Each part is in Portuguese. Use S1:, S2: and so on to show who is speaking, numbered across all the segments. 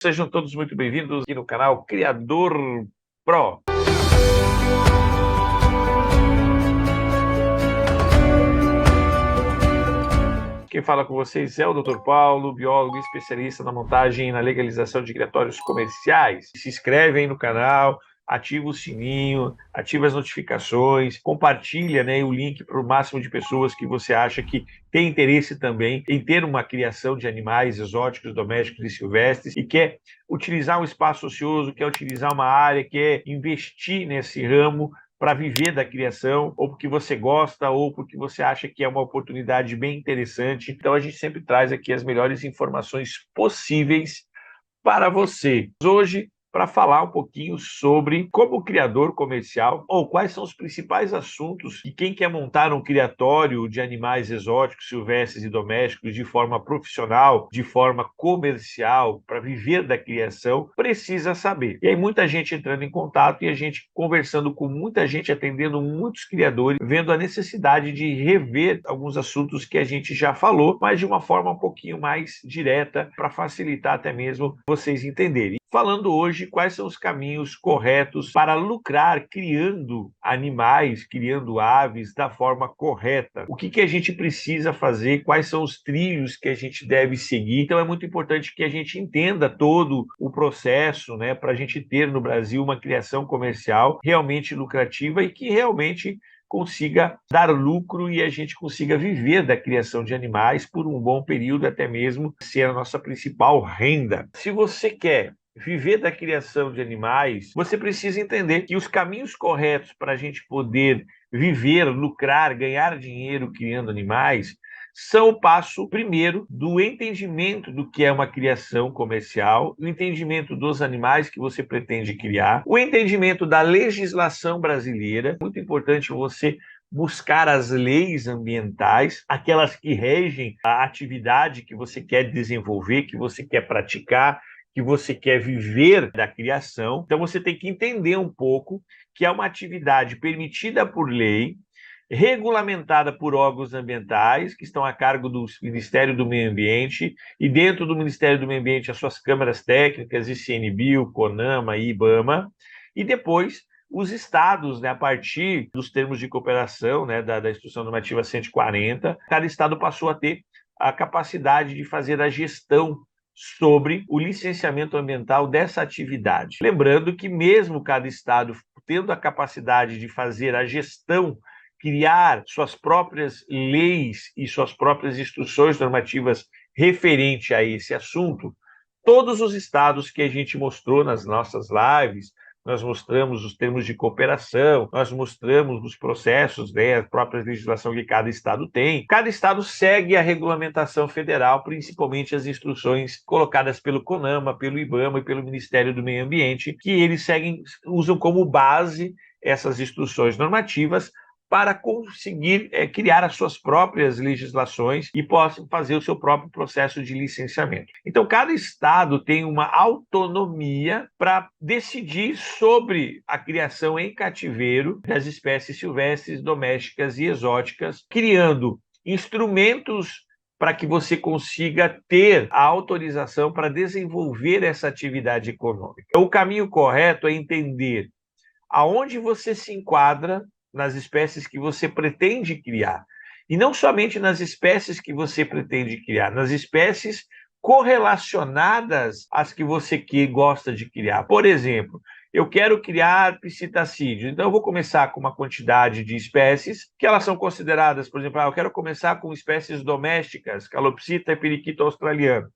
S1: Sejam todos muito bem-vindos aqui no canal Criador Pro. Quem fala com vocês é o Dr. Paulo, biólogo e especialista na montagem e na legalização de criatórios comerciais. Se inscreve aí no canal, ativa o sininho, ativa as notificações, compartilha, o link para o máximo de pessoas que você acha que tem interesse também em ter uma criação de animais exóticos, domésticos e silvestres e quer utilizar um espaço ocioso, quer utilizar uma área, quer investir nesse ramo para viver da criação, ou porque você gosta, ou porque você acha que é uma oportunidade bem interessante. Então a gente sempre traz aqui as melhores informações possíveis para você. Hoje, para falar um pouquinho sobre como criador comercial, ou quais são os principais assuntos que quem quer montar um criatório de animais exóticos, silvestres e domésticos de forma profissional, de forma comercial, para viver da criação, precisa saber. E aí muita gente entrando em contato e a gente conversando com muita gente, atendendo muitos criadores, vendo a necessidade de rever alguns assuntos que a gente já falou, mas de uma forma um pouquinho mais direta, para facilitar até mesmo vocês entenderem. Falando hoje quais são os caminhos corretos para lucrar criando animais, criando aves da forma correta. O que a gente precisa fazer, quais são os trilhos que a gente deve seguir. Então é muito importante que a gente entenda todo o processo, para a gente ter no Brasil uma criação comercial realmente lucrativa e que realmente consiga dar lucro e a gente consiga viver da criação de animais por um bom período, até mesmo ser a nossa principal renda. Se você quer viver da criação de animais, você precisa entender que os caminhos corretos para a gente poder viver, lucrar, ganhar dinheiro criando animais são o passo primeiro do entendimento do que é uma criação comercial, o entendimento dos animais que você pretende criar, o entendimento da legislação brasileira. Muito importante você buscar as leis ambientais, aquelas que regem a atividade que você quer desenvolver, que você quer praticar, que você quer viver da criação. Então você tem que entender um pouco que é uma atividade permitida por lei, regulamentada por órgãos ambientais, que estão a cargo do Ministério do Meio Ambiente, e dentro do Ministério do Meio Ambiente as suas câmaras técnicas, ICMBio, CONAMA e IBAMA, e depois os estados, a partir dos termos de cooperação, da Instrução Normativa 140, cada estado passou a ter a capacidade de fazer a gestão sobre o licenciamento ambiental dessa atividade. Lembrando que mesmo cada estado tendo a capacidade de fazer a gestão, criar suas próprias leis e suas próprias instruções normativas referente a esse assunto, todos os estados que a gente mostrou nas nossas lives, nós mostramos os termos de cooperação, nós mostramos os processos, a própria legislação que cada estado tem. Cada estado segue a regulamentação federal, principalmente as instruções colocadas pelo CONAMA, pelo IBAMA e pelo Ministério do Meio Ambiente, que eles usam como base essas instruções normativas para conseguir criar as suas próprias legislações e possam fazer o seu próprio processo de licenciamento. Então, cada estado tem uma autonomia para decidir sobre a criação em cativeiro das espécies silvestres, domésticas e exóticas, criando instrumentos para que você consiga ter a autorização para desenvolver essa atividade econômica. O caminho correto é entender aonde você se enquadra nas espécies que você pretende criar. E não somente nas espécies que você pretende criar, nas espécies correlacionadas às que você gosta de criar. Por exemplo, eu quero criar psitacídeos, então eu vou começar com uma quantidade de espécies que elas são consideradas, por exemplo, eu quero começar com espécies domésticas, calopsita e periquito australiano.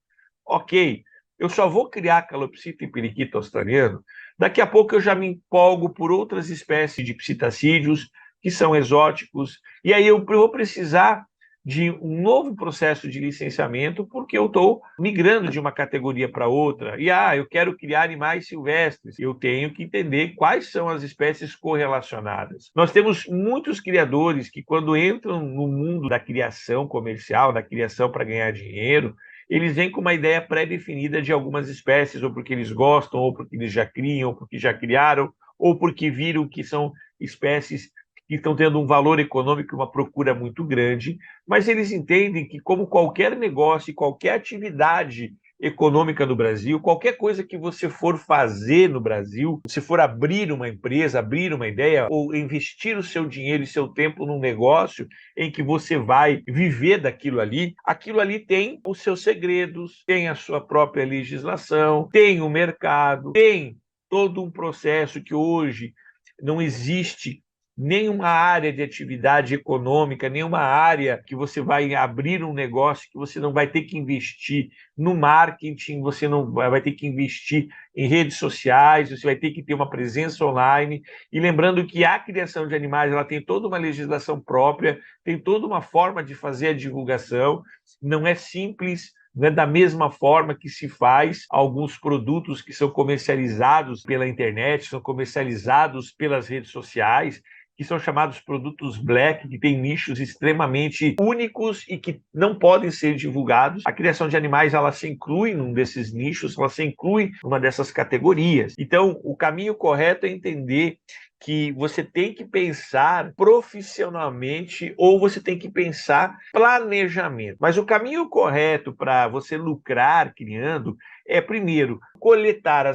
S1: Ok, eu só vou criar calopsita e periquito australiano. Daqui a pouco eu já me empolgo por outras espécies de psitacídeos que são exóticos, e aí eu vou precisar de um novo processo de licenciamento porque eu estou migrando de uma categoria para outra. E eu quero criar animais silvestres. Eu tenho que entender quais são as espécies correlacionadas. Nós temos muitos criadores que, quando entram no mundo da criação comercial, da criação para ganhar dinheiro, eles vêm com uma ideia pré-definida de algumas espécies, ou porque eles gostam, ou porque eles já criam, ou porque já criaram, ou porque viram que são espécies que estão tendo um valor econômico e uma procura muito grande, mas eles entendem que, como qualquer negócio e qualquer atividade econômica do Brasil, qualquer coisa que você for fazer no Brasil, se for abrir uma empresa, abrir uma ideia ou investir o seu dinheiro e seu tempo num negócio em que você vai viver daquilo ali, aquilo ali tem os seus segredos, tem a sua própria legislação, tem o mercado, tem todo um processo que hoje não existe nenhuma área de atividade econômica, nenhuma área que você vai abrir um negócio que você não vai ter que investir no marketing, você não vai ter que investir em redes sociais, você vai ter que ter uma presença online. E lembrando que a criação de animais ela tem toda uma legislação própria, tem toda uma forma de fazer a divulgação, não é simples. Não é da mesma forma que se faz alguns produtos que são comercializados pela internet, são comercializados pelas redes sociais, que são chamados produtos black, que têm nichos extremamente únicos e que não podem ser divulgados. A criação de animais, ela se inclui num desses nichos, ela se inclui numa dessas categorias. Então, o caminho correto é entender que você tem que pensar profissionalmente ou você tem que pensar planejamento. Mas o caminho correto para você lucrar criando é, primeiro, coletar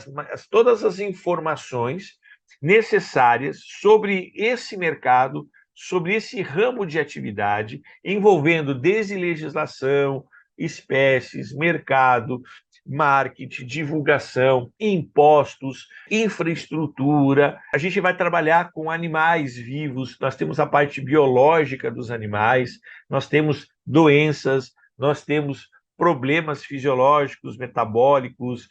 S1: todas as informações necessárias sobre esse mercado, sobre esse ramo de atividade, envolvendo desde legislação, espécies, mercado, marketing, divulgação, impostos, infraestrutura. A gente vai trabalhar com animais vivos, nós temos a parte biológica dos animais, nós temos doenças, nós temos problemas fisiológicos, metabólicos,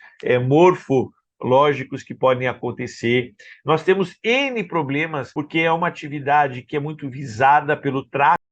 S1: morfológicos que podem acontecer. Nós temos N problemas, porque é uma atividade que é muito visada pelo tráfico.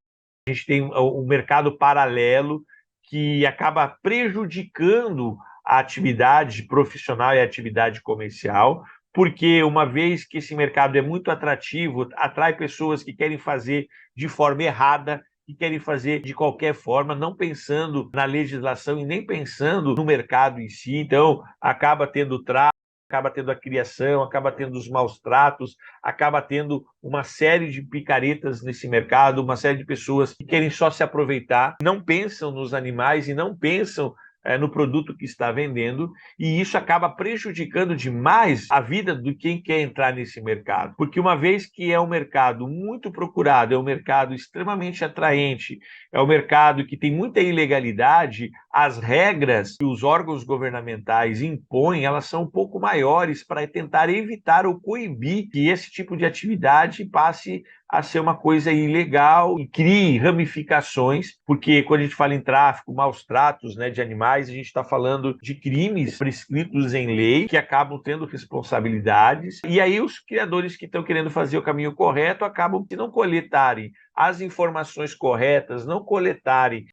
S1: A gente tem o mercado paralelo, que acaba prejudicando a atividade profissional e a atividade comercial, porque uma vez que esse mercado é muito atrativo, atrai pessoas que querem fazer de forma errada, que querem fazer de qualquer forma, não pensando na legislação e nem pensando no mercado em si. Então, acaba tendo tráfico, acaba tendo a criação, acaba tendo os maus tratos, acaba tendo uma série de picaretas nesse mercado, uma série de pessoas que querem só se aproveitar, não pensam nos animais e não pensam no produto que está vendendo, e isso acaba prejudicando demais a vida de quem quer entrar nesse mercado. Porque uma vez que é um mercado muito procurado, é um mercado extremamente atraente, é um mercado que tem muita ilegalidade, as regras que os órgãos governamentais impõem, elas são um pouco maiores para tentar evitar ou coibir que esse tipo de atividade passe a ser uma coisa ilegal e crie ramificações, porque quando a gente fala em tráfico, maus tratos, né, de animais, a gente está falando de crimes prescritos em lei que acabam tendo responsabilidades, e aí os criadores que estão querendo fazer o caminho correto acabam, se não coletarem as informações corretas, não coletarem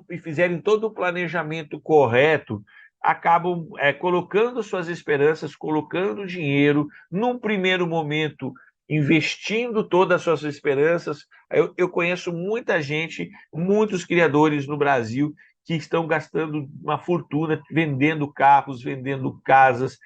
S1: e fizerem todo o planejamento correto, acabam colocando suas esperanças, colocando dinheiro, num primeiro momento, investindo todas as suas esperanças. Eu conheço muita gente, muitos criadores no Brasil que estão gastando uma fortuna vendendo carros, vendendo casas,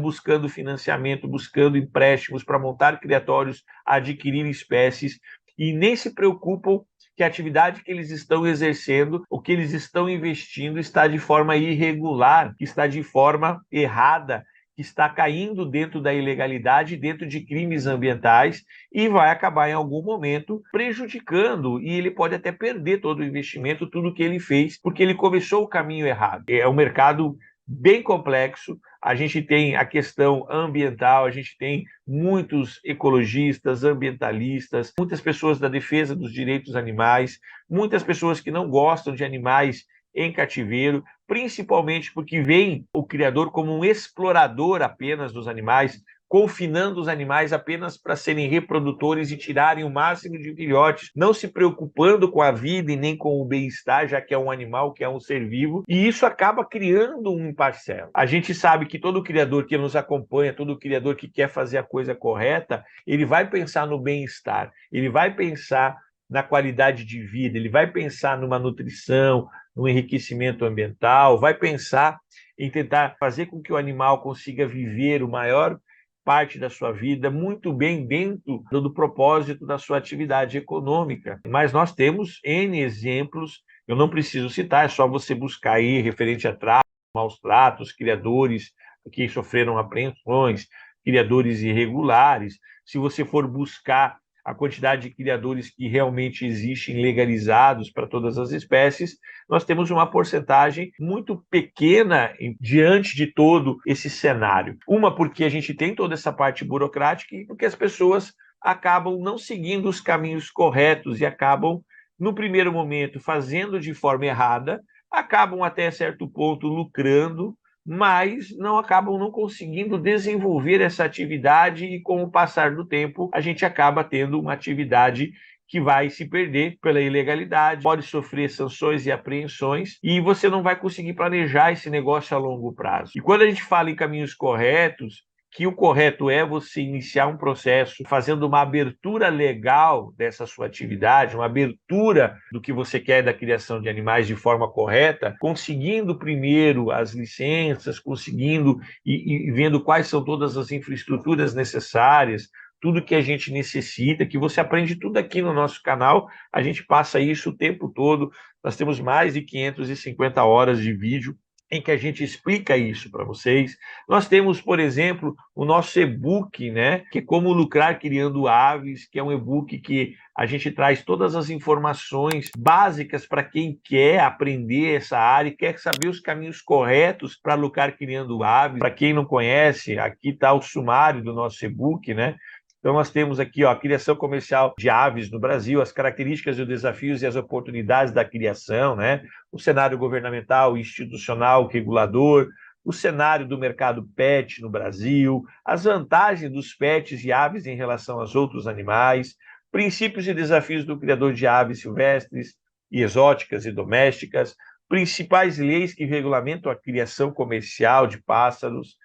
S1: buscando financiamento, buscando empréstimos para montar criatórios, adquirir espécies, e nem se preocupam que a atividade que eles estão exercendo, o que eles estão investindo, está de forma irregular, está de forma errada, que está caindo dentro da ilegalidade, dentro de crimes ambientais, e vai acabar em algum momento prejudicando, e ele pode até perder todo o investimento, tudo que ele fez, porque ele começou o caminho errado. É um mercado bem complexo, a gente tem a questão ambiental, a gente tem muitos ecologistas, ambientalistas, muitas pessoas da defesa dos direitos animais, muitas pessoas que não gostam de animais em cativeiro, principalmente porque veem o criador como um explorador apenas dos animais, confinando os animais apenas para serem reprodutores e tirarem o máximo de filhotes, não se preocupando com a vida e nem com o bem-estar, já que é um animal, que é um ser vivo, e isso acaba criando um parcelo. A gente sabe que todo criador que nos acompanha, todo criador que quer fazer a coisa correta, ele vai pensar no bem-estar, ele vai pensar na qualidade de vida, ele vai pensar numa nutrição, no enriquecimento ambiental, vai pensar em tentar fazer com que o animal consiga viver o maior parte da sua vida muito bem dentro do propósito da sua atividade econômica. Mas nós temos N exemplos, eu não preciso citar, é só você buscar aí referente a tráfico, maus tratos, criadores que sofreram apreensões, criadores irregulares. Se você for buscar a quantidade de criadores que realmente existem legalizados para todas as espécies, nós temos uma porcentagem muito pequena diante de todo esse cenário. Uma, porque a gente tem toda essa parte burocrática e porque as pessoas acabam não seguindo os caminhos corretos e acabam, no primeiro momento, fazendo de forma errada, acabam até certo ponto lucrando, mas acabam não conseguindo desenvolver essa atividade e, com o passar do tempo, a gente acaba tendo uma atividade que vai se perder pela ilegalidade, pode sofrer sanções e apreensões, e você não vai conseguir planejar esse negócio a longo prazo. E quando a gente fala em caminhos corretos, que o correto é você iniciar um processo fazendo uma abertura legal dessa sua atividade, uma abertura do que você quer da criação de animais de forma correta, conseguindo primeiro as licenças, conseguindo e vendo quais são todas as infraestruturas necessárias, tudo que a gente necessita, que você aprende tudo aqui no nosso canal, a gente passa isso o tempo todo, nós temos mais de 550 horas de vídeo em que a gente explica isso para vocês. Nós temos, por exemplo, o nosso e-book, né, que é Como Lucrar Criando Aves, que é um e-book que a gente traz todas as informações básicas para quem quer aprender essa área e quer saber os caminhos corretos para lucrar criando aves. Para quem não conhece, aqui está o sumário do nosso e-book, né? Então, nós temos aqui a criação comercial de aves no Brasil, as características, os desafios e as oportunidades da criação, né? O cenário governamental, institucional, regulador, o cenário do mercado pet no Brasil, as vantagens dos pets e aves em relação aos outros animais, princípios e desafios do criador de aves silvestres e exóticas e domésticas, principais leis que regulamentam a criação comercial de pássaros,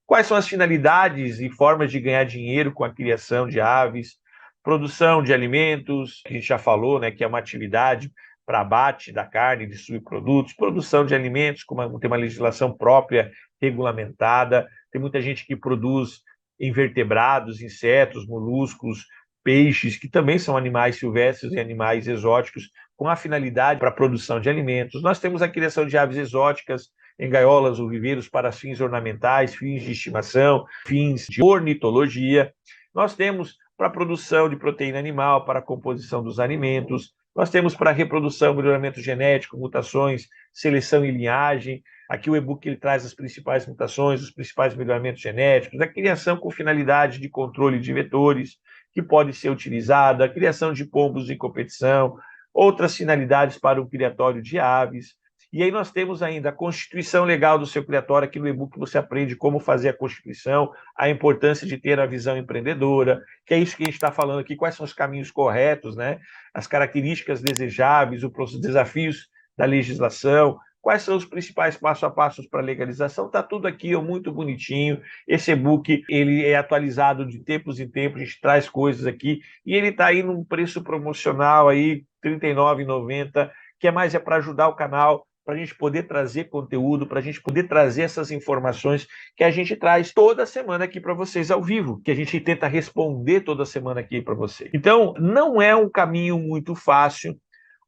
S1: quais são as finalidades e formas de ganhar dinheiro com a criação de aves, produção de alimentos, que a gente já falou, né, que é uma atividade para abate da carne e de subprodutos, produção de alimentos, tem uma legislação própria, regulamentada, tem muita gente que produz invertebrados, insetos, moluscos, peixes, que também são animais silvestres e animais exóticos, com a finalidade para a produção de alimentos. Nós temos a criação de aves exóticas, em gaiolas ou viveiros para fins ornamentais, fins de estimação, fins de ornitologia. Nós temos para a produção de proteína animal, para a composição dos alimentos. Nós temos para reprodução, melhoramento genético, mutações, seleção e linhagem. Aqui o e-book ele traz as principais mutações, os principais melhoramentos genéticos, a criação com finalidade de controle de vetores, que pode ser utilizada, a criação de pombos em competição, outras finalidades para o criatório de aves. E aí nós temos ainda a constituição legal do seu criatório. Aqui no e-book você aprende como fazer a constituição, a importância de ter a visão empreendedora, que é isso que a gente está falando aqui, quais são os caminhos corretos, né? As características desejáveis, os desafios da legislação, quais são os principais passo a passos para a legalização. Está tudo aqui, muito bonitinho. Esse e-book ele é atualizado de tempos em tempos, a gente traz coisas aqui, e ele está aí num preço promocional aí, R$ 39,90, que é para ajudar o canal, para a gente poder trazer conteúdo, para a gente poder trazer essas informações que a gente traz toda semana aqui para vocês ao vivo, que a gente tenta responder toda semana aqui para vocês. Então, não é um caminho muito fácil.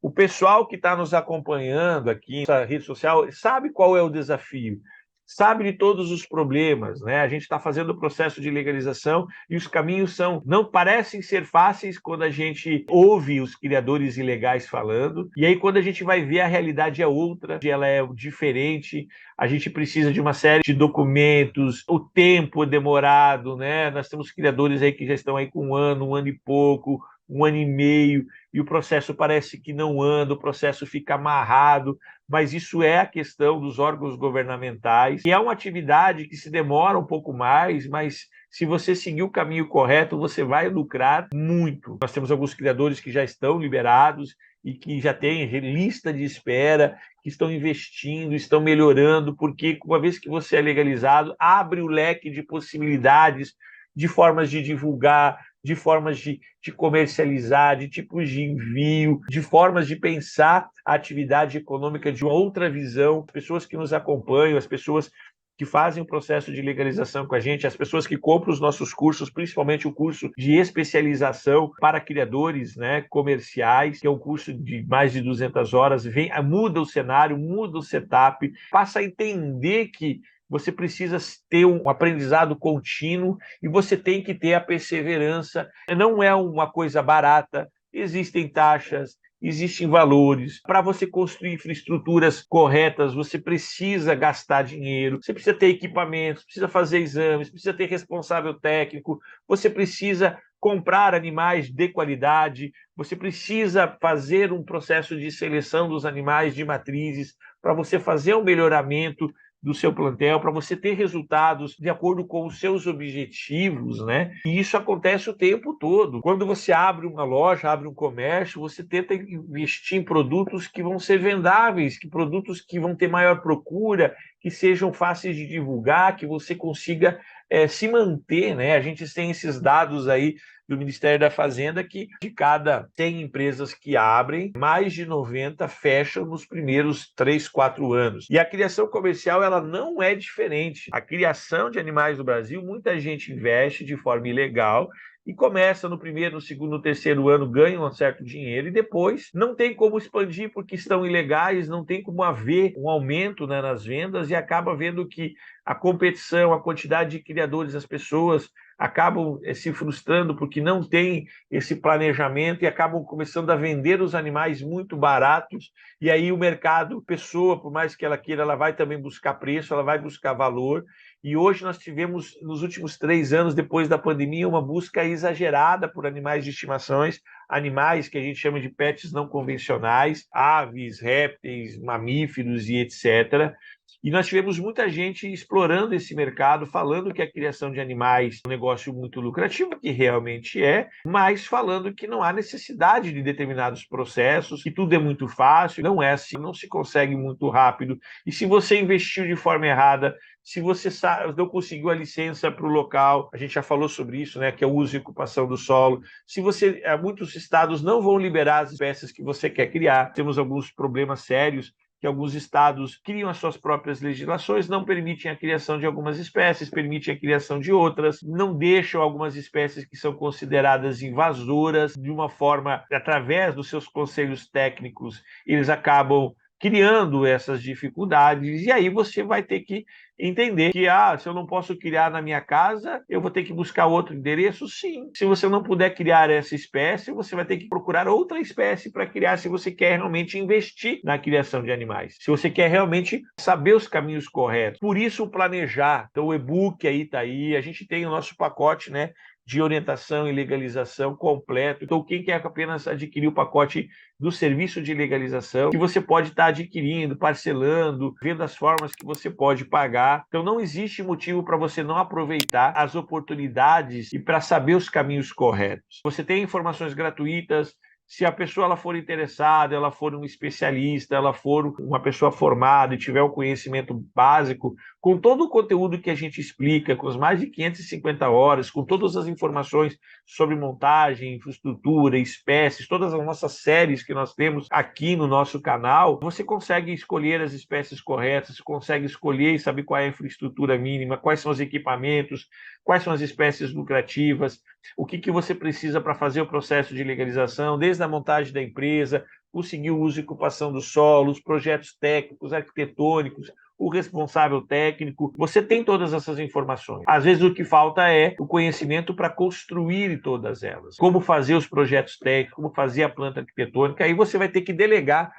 S1: O pessoal que está nos acompanhando aqui na rede social sabe qual é o desafio, sabe de todos os problemas, né? A gente está fazendo o processo de legalização e os caminhos não parecem ser fáceis quando a gente ouve os criadores ilegais falando, e aí quando a gente vai ver a realidade é outra, ela é diferente, a gente precisa de uma série de documentos, o tempo é demorado, né? Nós temos criadores aí que já estão aí com um ano e pouco, um ano e meio, e o processo parece que não anda, o processo fica amarrado, mas isso é a questão dos órgãos governamentais, e é uma atividade que se demora um pouco mais, mas se você seguir o caminho correto, você vai lucrar muito. Nós temos alguns criadores que já estão liberados e que já têm lista de espera, que estão investindo, estão melhorando, porque uma vez que você é legalizado, abre o leque de possibilidades, de formas de divulgar, de formas de comercializar, de tipos de envio, de formas de pensar a atividade econômica de uma outra visão. As pessoas que nos acompanham, as pessoas que fazem o processo de legalização com a gente, as pessoas que compram os nossos cursos, principalmente o curso de especialização para criadores, né, comerciais, que é um curso de mais de 200 horas, muda o cenário, muda o setup, passa a entender que você precisa ter um aprendizado contínuo e você tem que ter a perseverança. Não é uma coisa barata, existem taxas, existem valores. Para você construir infraestruturas corretas, você precisa gastar dinheiro, você precisa ter equipamentos, precisa fazer exames, precisa ter responsável técnico, você precisa comprar animais de qualidade, você precisa fazer um processo de seleção dos animais de matrizes para você fazer um melhoramento do seu plantel, para você ter resultados de acordo com os seus objetivos, né? E isso acontece o tempo todo. Quando você abre uma loja, abre um comércio, você tenta investir em produtos que vão ser vendáveis, que produtos que vão ter maior procura, que sejam fáceis de divulgar, que você consiga se manter, né? A gente tem esses dados aí do Ministério da Fazenda que de cada 100 empresas que abrem, mais de 90 fecham nos primeiros 3, 4 anos. E a criação comercial, ela não é diferente. A criação de animais no Brasil, muita gente investe de forma ilegal e começa no primeiro, no segundo, no terceiro ano, ganha um certo dinheiro e depois não tem como expandir porque estão ilegais, não tem como haver um aumento, né, nas vendas e acaba vendo que a competição, a quantidade de criadores, as pessoas acabam se frustrando porque não tem esse planejamento e acabam começando a vender os animais muito baratos e aí o mercado, pessoa, por mais que ela queira, ela vai também buscar preço, ela vai buscar valor. E hoje nós tivemos, nos últimos 3 anos, depois da pandemia, uma busca exagerada por animais de estimações, animais que a gente chama de pets não convencionais, aves, répteis, mamíferos e etc. E nós tivemos muita gente explorando esse mercado, falando que a criação de animais é um negócio muito lucrativo, que realmente é, mas falando que não há necessidade de determinados processos, que tudo é muito fácil, não é assim, não se consegue muito rápido. E se você investiu de forma errada, se você não conseguiu a licença para o local, a gente já falou sobre isso, né, que é o uso e ocupação do solo. Se você, muitos estados não vão liberar as espécies que você quer criar, temos alguns problemas sérios que alguns estados criam as suas próprias legislações, não permitem a criação de algumas espécies, permitem a criação de outras, não deixam algumas espécies que são consideradas invasoras de uma forma, através dos seus conselhos técnicos, eles acabam criando essas dificuldades, e aí você vai ter que entender que, se eu não posso criar na minha casa, eu vou ter que buscar outro endereço? Sim. Se você não puder criar essa espécie, você vai ter que procurar outra espécie para criar, se você quer realmente investir na criação de animais, se você quer realmente saber os caminhos corretos. Por isso, o planejar. Então, o e-book aí está aí, a gente tem o nosso pacote, né, de orientação e legalização completo. Então, quem quer apenas adquirir o pacote do serviço de legalização, que você pode estar adquirindo, parcelando, vendo as formas que você pode pagar. Então, não existe motivo para você não aproveitar as oportunidades e para saber os caminhos corretos. Você tem informações gratuitas. Se a pessoa ela for interessada, ela for um especialista, ela for uma pessoa formada e tiver o conhecimento básico, com todo o conteúdo que a gente explica, com as mais de 550 horas, com todas as informações sobre montagem, infraestrutura, espécies, todas as nossas séries que nós temos aqui no nosso canal, você consegue escolher as espécies corretas, consegue escolher e saber qual é a infraestrutura mínima, quais são os equipamentos, quais são as espécies lucrativas, o que você precisa para fazer o processo de legalização, desde a montagem da empresa, conseguir o uso e ocupação do solo, os projetos técnicos, arquitetônicos, o responsável técnico. Você tem todas essas informações. Às vezes o que falta é o conhecimento para construir todas elas. Como fazer os projetos técnicos, como fazer a planta arquitetônica, aí você vai ter que delegar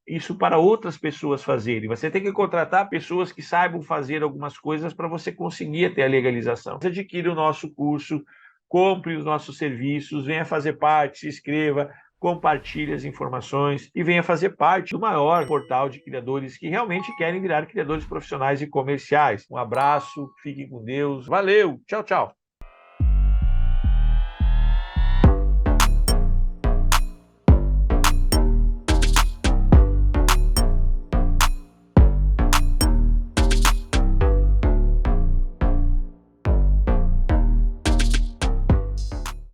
S1: isso para outras pessoas fazerem. Você tem que contratar pessoas que saibam fazer algumas coisas para você conseguir ter a legalização. Você adquire o nosso curso, compre os nossos serviços, venha fazer parte, se inscreva, compartilhe as informações e venha fazer parte do maior portal de criadores que realmente querem virar criadores profissionais e comerciais. Um abraço, fiquem com Deus. Valeu, tchau, tchau.